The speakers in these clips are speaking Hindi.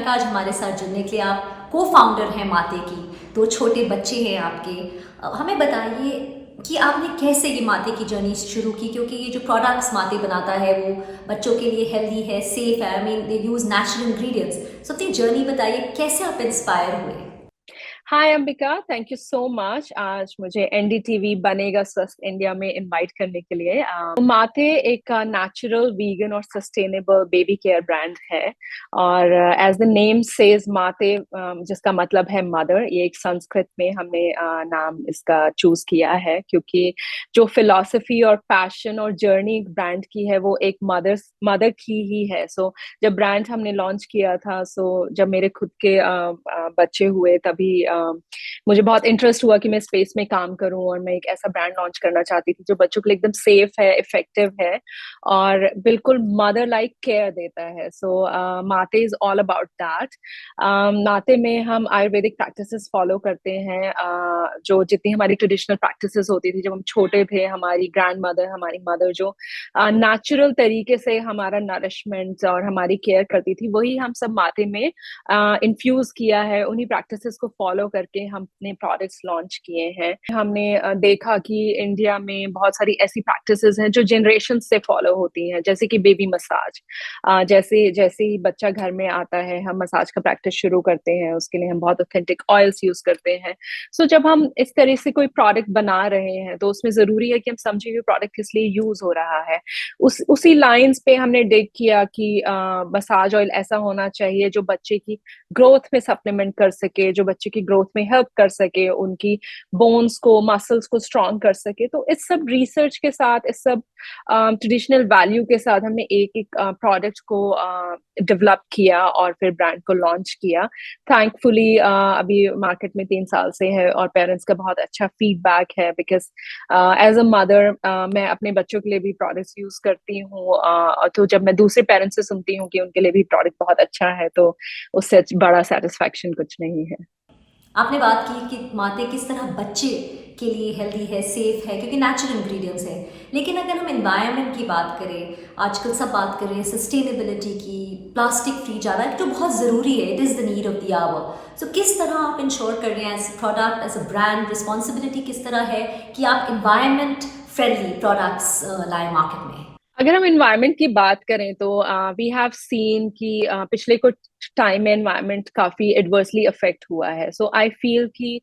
प्रियंका आज हमारे साथ जुड़ने के लिए। आप को फाउंडर हैं माते की, 2 छोटे बच्चे हैं आपके। हमें बताइए कि आपने कैसे ये माते की जर्नी शुरू की, क्योंकि ये जो प्रोडक्ट्स माते बनाता है वो बच्चों के लिए हेल्दी है, सेफ है, I mean they use natural ingredients. So अपनी जर्नी बताइए, कैसे आप इंस्पायर हुए? Hi Ambika, thank you so much आज मुझे एनडीटीवी बनेगा स्वस्थ इंडिया में इनवाइट करने के लिए। माथे एक नेचुरल वीगन और सस्टेनेबल बेबी केयर ब्रांड है और एज द नेम सेज माते, जिसका मतलब है मदर। ये एक संस्कृत में हमने नाम इसका चूज किया है क्योंकि जो फिलॉसफी और पैशन और जर्नी ब्रांड की है वो एक मदर की ही है। सो जब ब्रांड हमने लॉन्च किया था, जब मेरे खुद के बच्चे हुए तभी मुझे बहुत इंटरेस्ट हुआ कि मैं स्पेस में काम करूं और मैं एक ऐसा ब्रांड लॉन्च करना चाहती थी जो बच्चों के लिए एकदम सेफ है, इफेक्टिव है और बिल्कुल मदर लाइक केयर देता है। माते इज ऑल अबाउट दैट। माते में हम आयुर्वेदिक प्रैक्टिसेस फॉलो करते हैं। जो जितनी हमारी ट्रेडिशनल प्रैक्टिसेस होती थी जब हम छोटे थे, हमारी ग्रैंड मदर, हमारी मदर जो नेचुरल तरीके से हमारा नरिशमेंट और हमारी केयर करती थी, वही हम सब माते में इन्फ्यूज किया है। उन्हीं प्रैक्टिसेस को फॉलो करके हम अपने प्रोडक्ट्स लॉन्च किए हैं। हमने देखा कि इंडिया में बहुत सारी ऐसी प्रैक्टिसेस हैं जो जनरेशन से फॉलो होती हैं, जैसे कि बेबी मसाज। जैसे जैसे ही बच्चा घर में आता है हम मसाज का प्रैक्टिस शुरू करते हैं, उसके लिए हम बहुत ऑथेंटिक ऑयल्स यूज करते हैं। जब हम इस तरह से कोई प्रोडक्ट बना रहे हैं तो उसमें जरूरी है कि हम समझे कि प्रोडक्ट किस लिए यूज हो रहा है। उसी लाइंस पे हमने डिग किया कि मसाज ऑयल ऐसा होना चाहिए जो बच्चे की ग्रोथ में सप्लीमेंट कर सके, जो बच्चे की ग्रोथ में हेल्प कर सके, उनकी बोन्स को, मसल्स को स्ट्रॉन्ग कर सके। तो इस सब रिसर्च के साथ, इस सब ट्रेडिशनल वैल्यू के साथ हमने एक एक प्रोडक्ट को डेवलप किया और फिर ब्रांड को लॉन्च किया। थैंकफुली अभी मार्केट में 3 साल से है और पेरेंट्स का बहुत अच्छा फीडबैक है बिकॉज एज अ मदर मैं अपने बच्चों के लिए भी प्रोडक्ट्स यूज करती हूँ। तो जब मैं दूसरे पेरेंट्स से सुनती हूँ कि उनके लिए भी प्रोडक्ट बहुत अच्छा है तो उससे बड़ा सेटिस्फेक्शन कुछ नहीं है। आपने बात की कि माते किस तरह बच्चे के लिए हेल्दी है, सेफ है, क्योंकि नेचुरल इंग्रेडिएंट्स है। लेकिन अगर हम एनवायरनमेंट की बात करें, आजकल सब बात कर रहे हैं सस्टेनेबिलिटी की, प्लास्टिक फ्री जा रहा है, जो बहुत ज़रूरी है, it is the need of the hour. So किस तरह आप इंश्योर कर रहे हैं as product, as a brand, responsibility किस तरह है कि आप इन्वायरमेंट फ्रेंडली प्रोडक्ट्स लाए मार्केट में? अगर हम एनवायरनमेंट की बात करें तो वी हैव सीन कि पिछले कुछ टाइम में एनवायरनमेंट काफी एडवर्सली अफेक्ट हुआ है। आई फील कि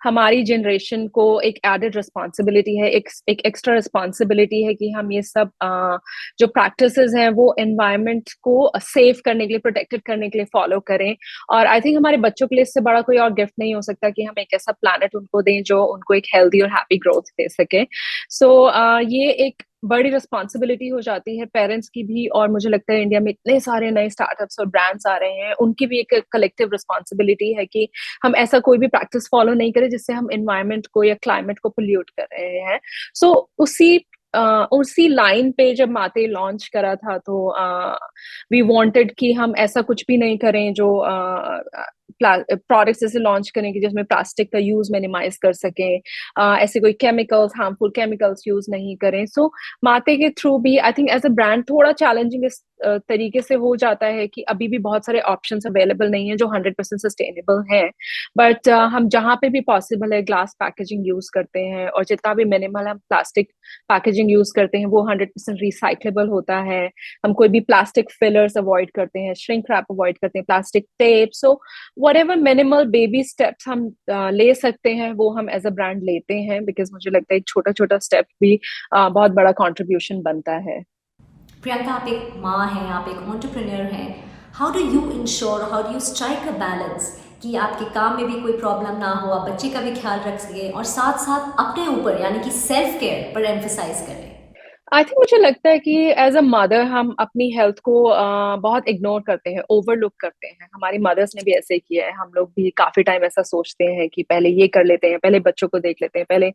हमारी जनरेशन को एक एडेड रिस्पॉन्सिबिलिटी है, एक एक्स्ट्रा रिस्पॉन्सिबिलिटी है कि हम ये सब जो प्रैक्टिसेस हैं वो एनवायरनमेंट को सेव करने के लिए, प्रोटेक्टेड करने के लिए फॉलो करें। और आई थिंक हमारे बच्चों के लिए इससे बड़ा कोई और गिफ्ट नहीं हो सकता कि हम एक ऐसा प्लानट उनको दें जो उनको एक हेल्दी और हैप्पी ग्रोथ दे सके। ये एक बड़ी रिस्पॉन्सिबिलिटी हो जाती है पेरेंट्स की भी, और मुझे लगता है इंडिया में इतने सारे नए स्टार्टअप्स और ब्रांड्स आ रहे हैं, उनकी भी एक कलेक्टिव रिस्पॉन्सिबिलिटी है कि हम ऐसा कोई भी प्रैक्टिस फॉलो नहीं करें जिससे हम एनवायरनमेंट को या क्लाइमेट को पोल्यूट कर रहे हैं। सो उसी लाइन पे जब माते लॉन्च करा था तो वी वांटेड कि हम ऐसा कुछ भी नहीं करें जो प्रोडक्ट्स ऐसे लॉन्च करें कि जिसमें प्लास्टिक का यूज मिनिमाइज कर सके, ऐसे कोई केमिकल्स, हार्मफुल केमिकल्स यूज नहीं करें। माते के थ्रू भी I think as a brand थोड़ा चैलेंजिंग इस तरीके से हो जाता है कि अभी भी बहुत सारे ऑप्शंस अवेलेबल नहीं है जो 100% सस्टेनेबल हैं। बट हम जहाँ पे भी पॉसिबल है ग्लास पैकेजिंग यूज करते हैं, और जितना भी मिनिमल हम प्लास्टिक पैकेजिंग यूज करते हैं वो 100% रिसाइक्लेबल होता है। हम कोई भी प्लास्टिक फिलर्स अवॉइड करते हैं, श्रिंक रैप अवॉइड करते हैं, plastic tape. Whatever minimal baby steps हम ले सकते हैं वो हम एज अ ब्रांड लेते हैं, बिकॉज मुझे लगता है एक छोटा छोटा स्टेप भी बहुत बड़ा कंट्रीब्यूशन बनता है। प्रियंका, आप एक माँ हैं, आप एक एंटरप्रेन्योर हैं। How do you ensure, how do you strike a balance कि आपके काम में भी कोई प्रॉब्लम ना हो, आप बच्चे का भी ख्याल रख सकें और साथ साथ अपने ऊपर यानी कि सेल्फ केयर पर एम्फेसाइज करें? आई थिंक मुझे लगता है कि एज अ मदर हम अपनी हेल्थ को बहुत इग्नोर करते हैं, ओवरलुक करते हैं। हमारी मदर्स ने भी ऐसे ही किया है। हम लोग भी काफी टाइम ऐसा सोचते हैं कि पहले ये कर लेते हैं, पहले बच्चों को देख लेते हैं, पहले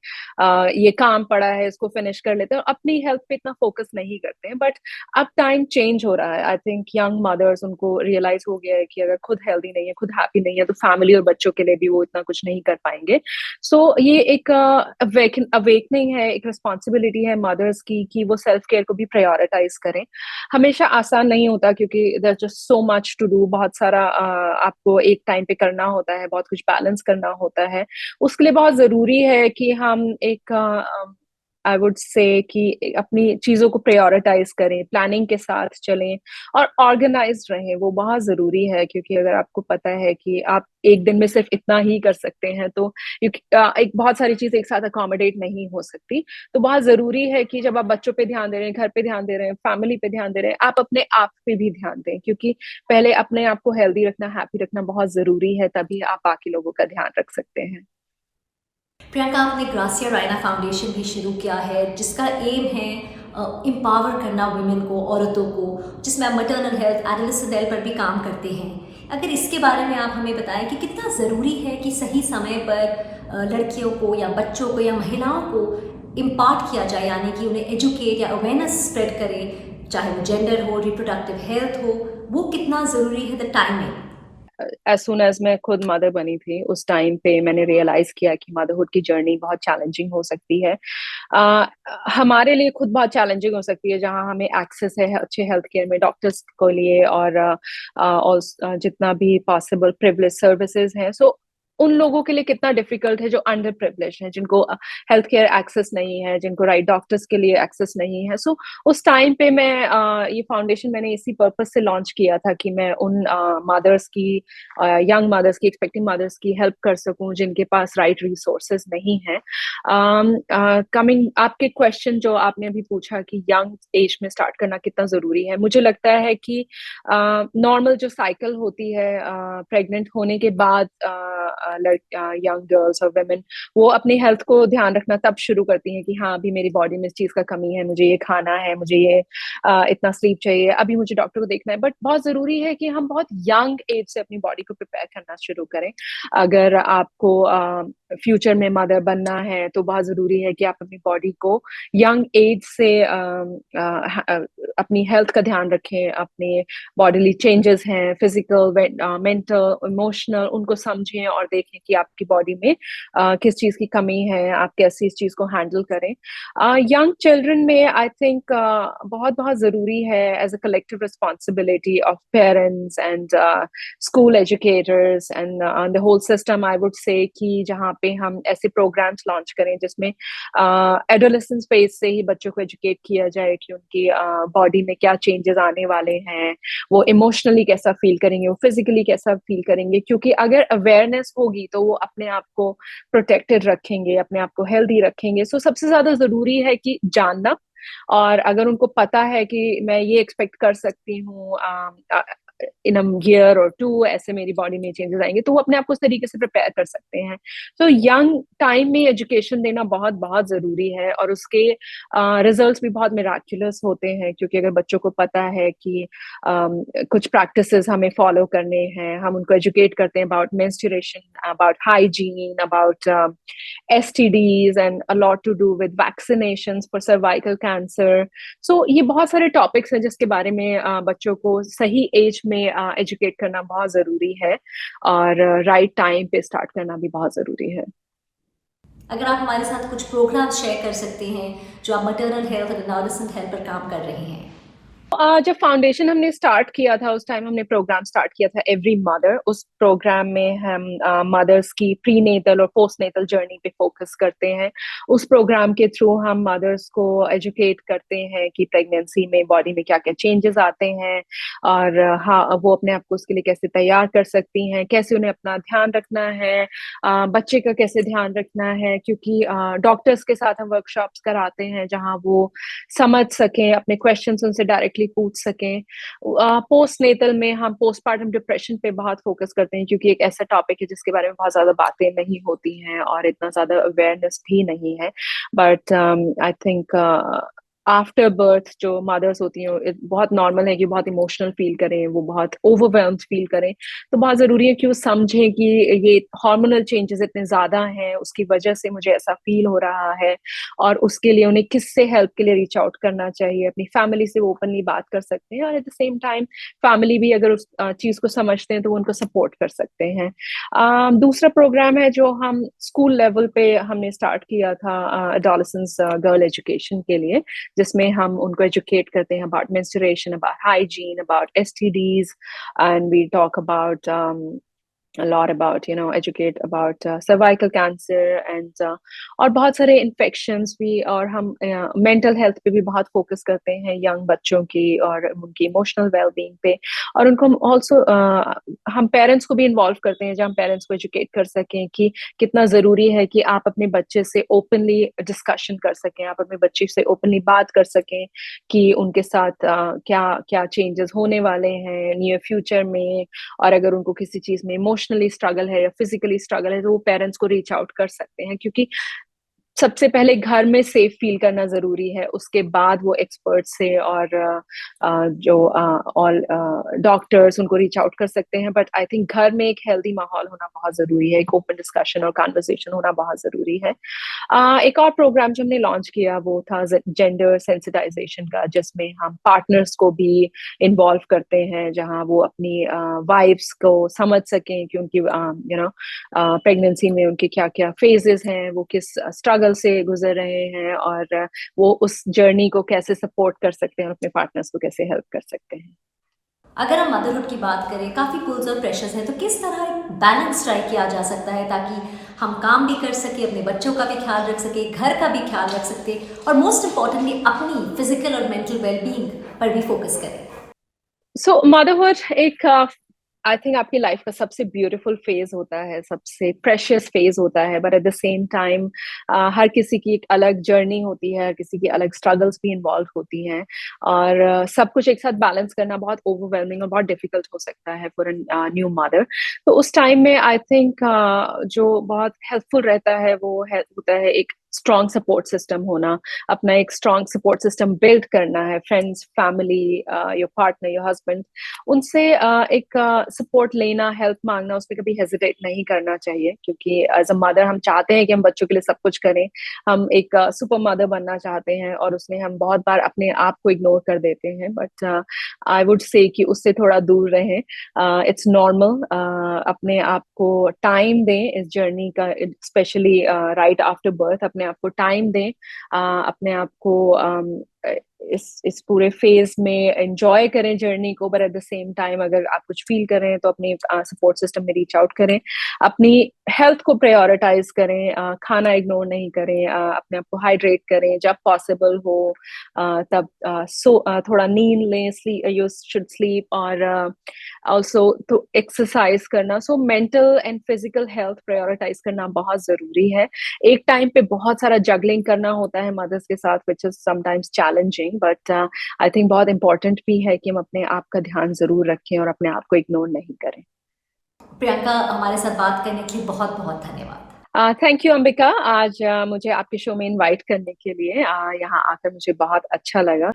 ये काम पड़ा है इसको फिनिश कर लेते हैं, और अपनी हेल्थ पे इतना फोकस नहीं करते हैं। बट अब टाइम चेंज हो रहा है। आई थिंक यंग मदर्स, उनको रियलाइज हो गया है कि अगर खुद हेल्दी नहीं है, खुद हैप्पी नहीं है, तो फैमिली और बच्चों के लिए भी वो इतना कुछ नहीं कर पाएंगे। ये एक अवेकनिंग है, एक रिस्पॉन्सिबिलिटी है मदर्स की कि कि वो सेल्फ केयर को भी प्रायोरिटाइज करें। हमेशा आसान नहीं होता क्योंकि there just so much to do, बहुत सारा आपको एक टाइम पे करना होता है, बहुत कुछ बैलेंस करना होता है। उसके लिए बहुत ज़रूरी है कि हम एक आई वुड से कि अपनी चीज़ों को प्रायोरिटाइज़ करें, प्लानिंग के साथ चलें और ऑर्गेनाइज़्ड रहें, वो बहुत ज़रूरी है क्योंकि अगर आपको पता है कि आप एक दिन में सिर्फ़ इतना ही कर सकते हैं, तो एक बहुत सारी चीज़ें एक साथ अकोमोडेट नहीं हो सकती। तो बहुत ज़रूरी है कि जब आप बच्चों पे ध्यान दे रहे हैं, घर पे ध्यान दे रहे हैं, फैमिली पे ध्यान दे रहे हैं, आप अपने आप पे भी ध्यान दें क्योंकि पहले अपने आप को हेल्दी रखना, हैप्पी रखना बहुत ज़रूरी है, तभी आप बाकी लोगों का ध्यान रख सकते हैं। प्रियंका, आपने ग्रासिया रायना फाउंडेशन भी शुरू किया है जिसका एम है एम्पावर करना वुमेन को, औरतों को, जिसमें आप maternal health, adolescent health पर भी काम करते हैं। अगर इसके बारे में आप हमें बताएं कि कितना ज़रूरी है कि सही समय पर लड़कियों को या बच्चों को या महिलाओं को इम्पार्ट किया जाए, यानी कि उन्हें एजुकेट या अवेयरनेस स्प्रेड करें, चाहे वो जेंडर हो, रिप्रोडक्टिव हेल्थ हो, वो कितना ज़रूरी है the timing. As soon as मैं खुद मदर बनी थी, उस टाइम पे मैंने रियलाइज किया कि मदरहुड की जर्नी बहुत चैलेंजिंग हो सकती है। अ, हमारे लिए खुद बहुत चैलेंजिंग हो सकती है जहाँ हमें एक्सेस है अच्छे हेल्थ केयर में, डॉक्टर्स को लिए और जितना भी पॉसिबल प्रिविलेज सर्विसेज हैं। सो उन लोगों के लिए कितना डिफिकल्ट है जो अंडर प्रिविलेज हैं, जिनको हेल्थ केयर एक्सेस नहीं है, जिनको राइट डॉक्टर्स के लिए एक्सेस नहीं है। सो उस टाइम पे मैं ये फाउंडेशन मैंने इसी पर्पज से लॉन्च किया था कि मैं उन मदर्स की, यंग मदर्स की, एक्सपेक्टिंग मदर्स की हेल्प कर सकूं जिनके पास राइट रिसोर्सेज नहीं है। कमिंग आपके क्वेश्चन जो आपने अभी पूछा कि यंग एज में स्टार्ट करना कितना जरूरी है, मुझे लगता है कि नॉर्मल जो साइकिल होती है प्रेग्नेंट होने के बाद, यंग गर्ल्स और वेमेन वो अपनी हेल्थ को ध्यान रखना तब शुरू करती हैं कि हाँ अभी मेरी बॉडी में इस चीज का कमी है, मुझे ये खाना है, मुझे ये इतना स्लीप चाहिए, अभी मुझे डॉक्टर को देखना है। बट बहुत जरूरी है कि हम बहुत यंग एज से अपनी बॉडी को प्रिपेयर करना शुरू करें। अगर आपको फ्यूचर में मदर बनना है तो बहुत जरूरी है कि आप अपनी बॉडी को यंग एज से अपनी हेल्थ का ध्यान रखें, अपने बॉडीली चेंजेस हैं, फिजिकल, मेंटल, इमोशनल, उनको समझें और देखें कि आपकी बॉडी में किस चीज की कमी है, आप कैसे इस चीज को हैंडल करें। यंग चिल्ड्रन में आई थिंक बहुत बहुत जरूरी है as a collective responsibility of parents and school educators and the whole system, I would say कि जहाँ पे हम ऐसे प्रोग्राम्स लॉन्च करें जिसमें एडोलेसेंस फेज से ही बच्चों को एजुकेट किया जाए कि उनकी बॉडी में क्या चेंजेस आने वाले हैं, वो इमोशनली कैसा फील करेंगे, वो फिजिकली कैसा फील करेंगे। क्योंकि अगर अवेयरनेस होगी तो वो अपने आप को प्रोटेक्टेड रखेंगे, अपने आप को हेल्दी रखेंगे। सो सबसे ज्यादा जरूरी है कि जानना, और अगर उनको पता है कि मैं ये एक्सपेक्ट कर सकती हूँ इन अ ईयर और टू, ऐसे मेरी बॉडी में चेंजेस आएंगे, तो वो अपने आप को उस तरीके से प्रिपेयर कर सकते हैं। तो यंग टाइम में एजुकेशन देना बहुत बहुत जरूरी है, और उसके रिजल्ट्स भी बहुत मिराक्युलस होते हैं क्योंकि अगर बच्चों को पता है कि कुछ प्रैक्टिसेस हमें फॉलो करने हैं, हम उनको एजुकेट करते हैं about menstruation, about hygiene, about STDs and a lot to do with vaccinations for cervical cancer. So ये बहुत सारे टॉपिक्स हैं जिसके बारे में बच्चों को सही एज में एजुकेट करना बहुत जरूरी है, और राइट टाइम पे स्टार्ट करना भी बहुत जरूरी है। अगर आप हमारे साथ कुछ प्रोग्राम्स शेयर कर सकते हैं जो आप maternal हेल्थ और एडोलेसेंट हेल्थ पर काम कर रहे हैं। जब फाउंडेशन हमने स्टार्ट किया था उस टाइम हमने प्रोग्राम स्टार्ट किया था एवरी मदर। उस प्रोग्राम में हम मदर्स की प्री नेटल और पोस्ट नेटल जर्नी पे फोकस करते हैं। उस प्रोग्राम के थ्रू हम मदर्स को एजुकेट करते हैं कि प्रेगनेंसी में बॉडी में क्या क्या चेंजेस आते हैं, और हाँ वो अपने आप को उसके लिए कैसे तैयार कर सकती हैं, कैसे उन्हें अपना ध्यान रखना है, बच्चे का कैसे ध्यान रखना है। क्योंकि डॉक्टर्स के साथ हम वर्कशॉप्स कराते हैं जहाँ वो समझ सकें, अपने क्वेश्चंस उनसे डायरेक्टली पूछ सकें। पोस्ट नेटल में हम पोस्टपार्टम डिप्रेशन पे बहुत फोकस करते हैं क्योंकि एक ऐसा टॉपिक है जिसके बारे में बहुत ज्यादा बातें नहीं होती हैं और इतना ज्यादा अवेयरनेस भी नहीं है। But I think after birth जो मदर्स होती हैं बहुत नॉर्मल है कि बहुत इमोशनल फील करें, वो बहुत ओवरवेल्म्ड फील करें। तो बहुत जरूरी है कि वो समझें कि ये हार्मोनल चेंजेस इतने ज्यादा हैं, उसकी वजह से मुझे ऐसा फील हो रहा है, और उसके लिए उन्हें किससे हेल्प के लिए रीच आउट करना चाहिए। अपनी फैमिली से वो ओपनली बात कर सकते हैं, और eight the same time family भी अगर उस चीज को समझते हैं तो वो उनको सपोर्ट कर सकते हैं। दूसरा प्रोग्राम है जो हम स्कूल लेवल पे हमने स्टार्ट किया था एडोलेसेंस गर्ल एजुकेशन के लिए, जिसमें हम उनको एजुकेट करते हैं about menstruation, about hygiene, about STDs, and we talk about a lot about educate about cervical cancer and और बहुत सारे इन्फेक्शंस भी, और हम मेंटल हेल्थ पे भी बहुत फोकस करते हैं यंग बच्चों की और उनकी इमोशनल वेलबींग पे। और उनको हम ऑल्सो हम पेरेंट्स को भी इन्वॉल्व करते हैं, जहाँ हम पेरेंट्स को एजुकेट कर सकें कि कितना ज़रूरी है कि आप अपने बच्चे से ओपनली डिस्कशन कर सकें, आप अपने बच्चे से ओपनली बात कर सकें कि उनके साथ क्या क्या चेंजेस होने वाले हैं नियर फ्यूचर में। और अगर उनको किसी चीज में इमोशनली स्ट्रगल है या फिजिकली स्ट्रगल है तो वो पेरेंट्स को रीच आउट कर सकते हैं, क्योंकि सबसे पहले घर में सेफ फील करना जरूरी है, उसके बाद वो एक्सपर्ट से और जो ऑल डॉक्टर्स उनको रीच आउट कर सकते हैं। बट आई थिंक घर में एक हेल्दी माहौल होना बहुत जरूरी है, एक ओपन डिस्कशन और कॉन्वर्सेशन होना बहुत जरूरी है। एक और प्रोग्राम जो हमने लॉन्च किया वो था जेंडर सेंसिटाइजेशन का, जिसमें हम पार्टनर्स को भी इन्वॉल्व करते हैं, जहां वो अपनी वाइफ्स को समझ सकें कि उनकी प्रेगनेंसी में उनके क्या क्या फेजेस हैं, वो किस स्ट्रगल से गुजर रहे हैं, और वो उस जर्नी को कैसे सपोर्ट कर सकते हैं और अपने पार्टनर्स को कैसे हेल्प कर सकते हैं। अगर हम मदरहुड की बात करें, काफ़ी पुल्स और प्रेशर्स हैं, तो किस तरह एक बैलेंस स्ट्राइक किया जा सकता है ताकि हम काम भी कर सके, अपने बच्चों का भी ख्याल रख सके, घर का भी ख्याल रख सकते, और मोस्ट इम्पॉर्टेंटली अपनी फिजिकल और मेंटल वेलबींग पर भी फोकस करें। सो मदरहुड एक आई थिंक आपकी लाइफ का सबसे ब्यूटीफुल फेज होता है, सबसे प्रेशियस फेज होता है, but at the same time हर किसी की एक अलग जर्नी होती है, हर किसी की अलग स्ट्रगल्स भी इन्वॉल्व होती हैं, और सब कुछ एक साथ बैलेंस करना बहुत ओवरवेलमिंग और बहुत डिफिकल्ट हो सकता है फॉर न्यू मदर। तो उस टाइम में आई थिंक जो बहुत हेल्पफुल रहता है वो होता है एक स्ट्रॉन्ग सपोर्ट सिस्टम होना, अपना एक स्ट्रॉन्ग सपोर्ट सिस्टम बिल्ड करना है, friends, family, your partner, your husband, उनसे एक सपोर्ट लेना, हेल्प मांगना, उसमें कभी हेजिटेट नहीं करना चाहिए, क्योंकि एज अ मदर हम चाहते हैं कि हम बच्चों के लिए सब कुछ करें, हम एक सुपर मदर बनना चाहते हैं, और उसमें हम बहुत बार अपने आप को इग्नोर कर देते हैं। बट आई वुड से कि उससे थोड़ा दूर रहें, इट्स नॉर्मल, अपने आप को टाइम दें इस जर्नी का, स्पेशली राइट आफ्टर बर्थ, अपने आप को टाइम दें, अपने आप को इस पूरे फेज में एंजॉय करें जर्नी को, but at the same time अगर आप कुछ फील कर रहे हैं तो अपने सपोर्ट सिस्टम में रीच आउट करें, अपनी हेल्थ को प्रायोरिटाइज करें, खाना इग्नोर नहीं करें, अपने आप को हाइड्रेट करें जब पॉसिबल हो, तब थोड़ा नींद लें, यू शुड स्लीप, और ऑल्सो तो एक्सरसाइज करना। So mental and physical health prioritize करना बहुत जरूरी है। एक टाइम पे बहुत सारा जगलिंग करना होता है मदर्स के साथ, which is sometimes challenging, but I think बहुत इंपॉर्टेंट भी है कि हम अपने आप का ध्यान जरूर रखें और अपने आप को इग्नोर नहीं करें। प्रियंका, हमारे साथ बात करने के लिए बहुत बहुत धन्यवाद। थैंक यू अंबिका, आज मुझे आपके शो में इनवाइट करने के लिए, यहाँ आकर मुझे बहुत अच्छा लगा।